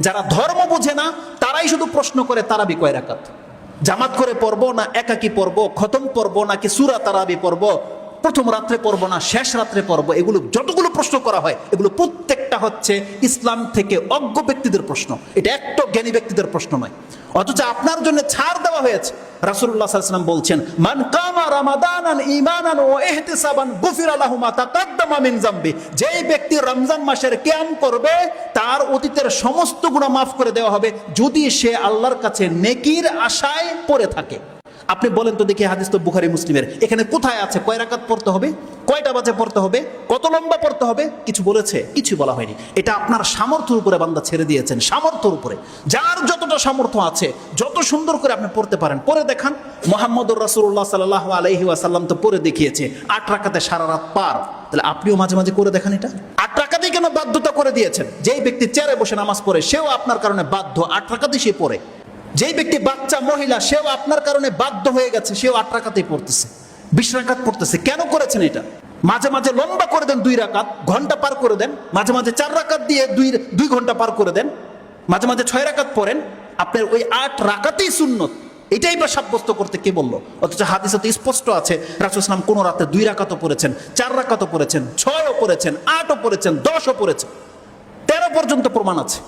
যারা ধর্ম বোঝে না তারাই শুধু প্রশ্ন করে তারাবি কয় রাকাত, জামাত করে পড়বো না একাকি পড়বো, খতম পড়বো নাকি সূরা তারাবি পড়বো, প্রথম রাত্রে পড়বো না শেষ রাত্রে পড়বো, এগুলো যতগুলো প্রশ্ন করা হয় এগুলো প্রত্যেকটা হচ্ছে ইসলাম থেকে অজ্ঞ ব্যক্তিদের প্রশ্ন, এটা একটা জ্ঞানী ব্যক্তিদের প্রশ্ন নয়। অথচ আপনার জন্য ছাড় দেওয়া হয়েছে। রাসূলুল্লাহ সাল্লাল্লাহু আলাইহি ওয়াসাল্লাম বলছেন, মান কামা রামাদানান ঈমানান ওয়া ইহতিসাবান গুফিরা লাহু মা তাকাদ্দামা মিন যামবি, যেই ব্যক্তি রমজান মাসের কিয়াম করবে তার অতীতের সমস্ত গুনাহ মাফ করে দেওয়া হবে, যদি সে আল্লাহর কাছে নেকির আশায় পড়ে থাকে। আপনি বলেন তো দেখি, হাদিস তো বুখারী মুসলিমের, এখানে কোথায় আছে কয় রাকাত পড়তে হবে, কয়টা বাজে পড়তে হবে, কত লম্বা পড়তে হবে, কিছু বলেছে? কিছু বলা হয়নি। এটা আপনার সামর্থ্যের উপরে বান্দা ছেড়ে দিয়েছেন, সামর্থ্যের উপরে। যার যতটা সামর্থ্য আছে, যত সুন্দর করে আপনি পড়তে পারেন পড়ে দেখান। মুহাম্মদুর রাসূলুল্লাহ সাল্লাল্লাহু আলাইহি ওয়াসাল্লাম তো পড়ে দেখিয়েছে 8 রাকাতে সারা রাত পার। তাহলে আপনিও মাঝে মাঝে করে দেখান। এটা 8 রাকাতেই কেন বাধ্যতা করে দিয়েছেন? যেই ব্যক্তি চেয়ারে বসে নামাজ পড়ে সেও আপনার কারণে বাধ্য 8 রাকাতই সে পড়ে। যেই ব্যক্তি বাচ্চা মহিলা সেও আপনার কারণে বাধ্য হয়ে গেছে, সেও 8 রাকাতেই পড়তেছে, 20 রাকাত পড়তেছে। কেন করেছেন এটা? মাঝে মাঝে লম্বা করে দেন 2 রাকাত, ঘন্টা পার করে দেন। মাঝে মাঝে 4 রাকাত দিয়ে 2 ঘন্টা পার করে দেন। মাঝে মাঝে 6 রাকাত পড়েন। আপনার ওই 8 রাকাতেই সুন্নত, এটাই বা সাব্যস্ত করতে কে বললো? অথচ হাদিসে তো স্পষ্ট আছে রাসূল সাল্লাল্লাহু আলাইহি ওয়াসাল্লাম কোন রাতে 2 রাকাতও পড়েছেন, 4 রাকাতও পড়েছেন, 6ও পড়েছেন, 8ও পড়েছেন, 10ও পড়েছেন, 13 পর্যন্ত প্রমাণ আছে।